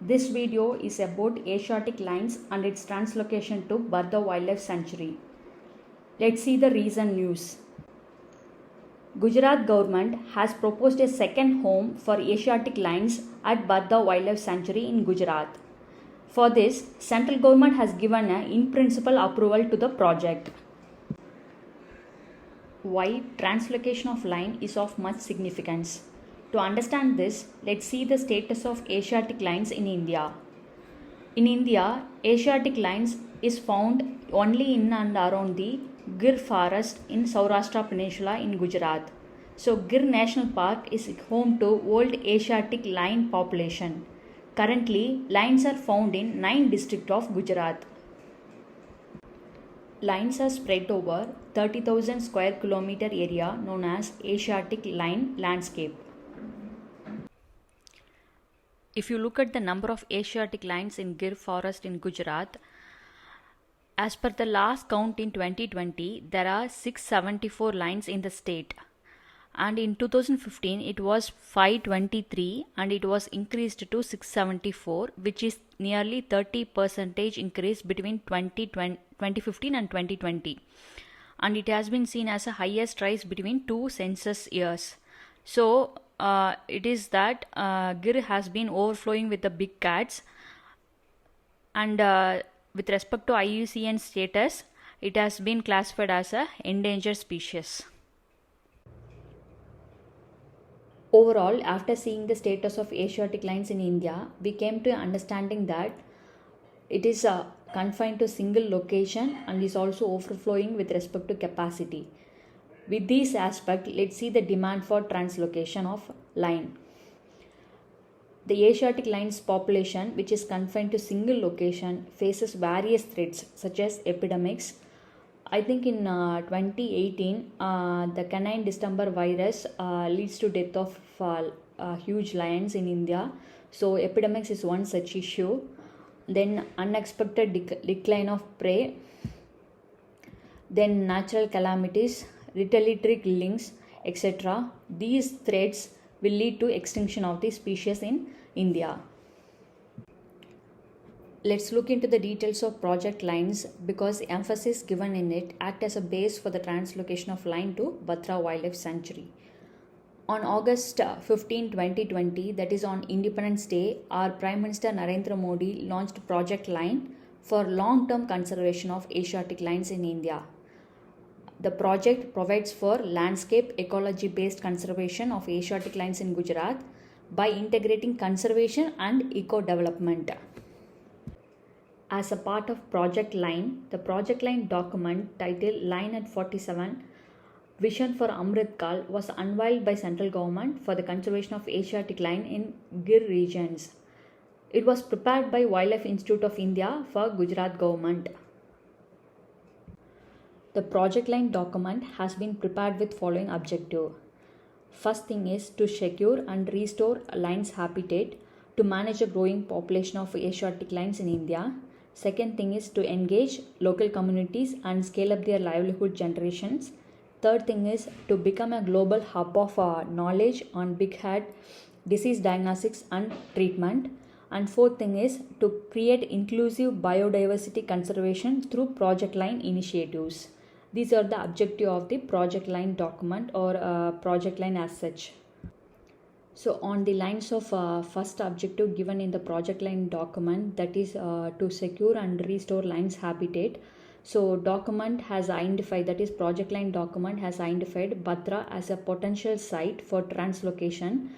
This video is about Asiatic lions and its translocation to Barda Wildlife Sanctuary. Let's see the recent news. Gujarat government has proposed a second home for Asiatic lions at Barda Wildlife Sanctuary in Gujarat. For this, central government has given an in-principle approval to the project. Why translocation of lion is of much significance? To understand this, let's see the status of Asiatic lions in India. In India, Asiatic lions is found only in and around the Gir forest in Saurashtra Peninsula in Gujarat. So Gir National Park is home to world Asiatic lion population. Currently, lions are found in 9 districts of Gujarat. Lions are spread over 30,000 square kilometer area known as Asiatic lion landscape. If you look at the number of Asiatic lions in Gir forest in Gujarat, as per the last count in 2020, there are 674 lions in the state. And in 2015, it was 523 and it was increased to 674, which is nearly 30% increase between 2015 and 2020. And it has been seen as the highest rise between two census years. So, it is that Gir has been overflowing with the big cats, and with respect to IUCN status, it has been classified as an endangered species. Overall, after seeing the status of Asiatic lions in India, we came to an understanding that it is confined to single location and is also overflowing with respect to capacity. With this aspect, let's see the demand for translocation of lion. The Asiatic lion's population, which is confined to single location, faces various threats such as epidemics. I think in 2018, the canine distemper virus leads to death of huge lions in India. So epidemics is one such issue. Then unexpected decline of prey. Then natural calamities, retaliatory killings, etc. These threats will lead to extinction of the species in India. Let's look into the details of Project Lions because the emphasis given in it act as a base for the translocation of lion to Barda Wildlife Sanctuary. On August 15, 2020, that is on Independence Day, our Prime Minister Narendra Modi launched Project Lion for long-term conservation of Asiatic lions in India. The project provides for landscape ecology-based conservation of Asiatic lions in Gujarat by integrating conservation and eco-development. As a part of Project Line, the Project Line document titled Line at 47 Vision for Amrit Kal was unveiled by central government for the conservation of Asiatic lion in Gir regions. It was prepared by Wildlife Institute of India for Gujarat government. The Project Line document has been prepared with following objective. First thing is to secure and restore lions' habitat to manage a growing population of Asiatic lions in India. Second thing is to engage local communities and scale up their livelihood generations. Third thing is to become a global hub of knowledge on big head disease diagnostics and treatment. And fourth thing is to create inclusive biodiversity conservation through Project Line initiatives. These are the objective of the Project Line document or Project Line as such. So on the lines of first objective given in the Project Line document, that is to secure and restore lions' habitat. So document has identified, that is Project Line document has identified Barda as a potential site for translocation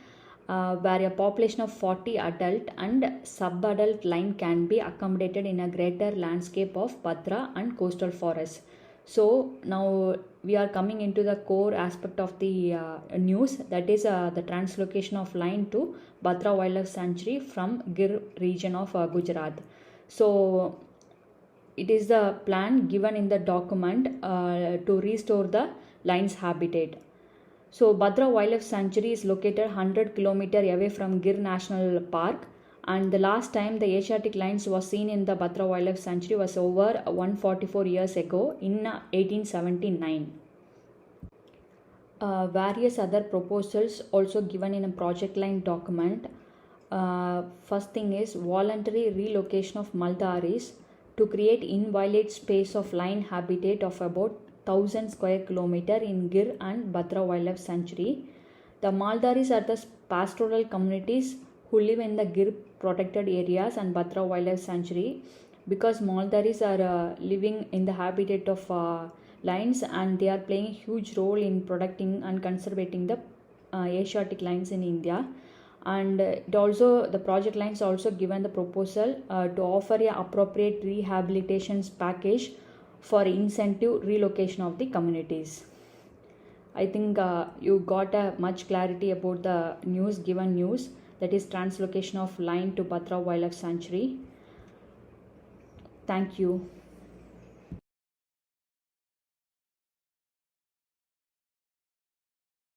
where a population of 40 adult and sub-adult lion can be accommodated in a greater landscape of Barda and coastal forests. So now we are coming into the core aspect of the news, that is the translocation of lion to Barda Wildlife Sanctuary from Gir region of Gujarat. So it is the plan given in the document to restore the lion's habitat. So Barda Wildlife Sanctuary is located 100 km away from Gir National Park, and the last time the Asiatic lions was seen in the Barda Wildlife Sanctuary was over 144 years ago in 1879. Various other proposals also given in a Project Line document First thing is voluntary relocation of Maldaris to create inviolate space of lion habitat of about 1000 square kilometer in Gir and Barda Wildlife Sanctuary. The Maldaris are the pastoral communities who live in the Gir protected areas and Barda Wildlife Sanctuary, because Maldaris are living in the habitat of lions, and they are playing a huge role in protecting and conserving the Asiatic lions in India. And the project lines also given the proposal to offer a appropriate rehabilitation package for incentive relocation of the communities. I think you got a much clarity about the given news, that is translocation of lion to Barda Wildlife Sanctuary. Thank you.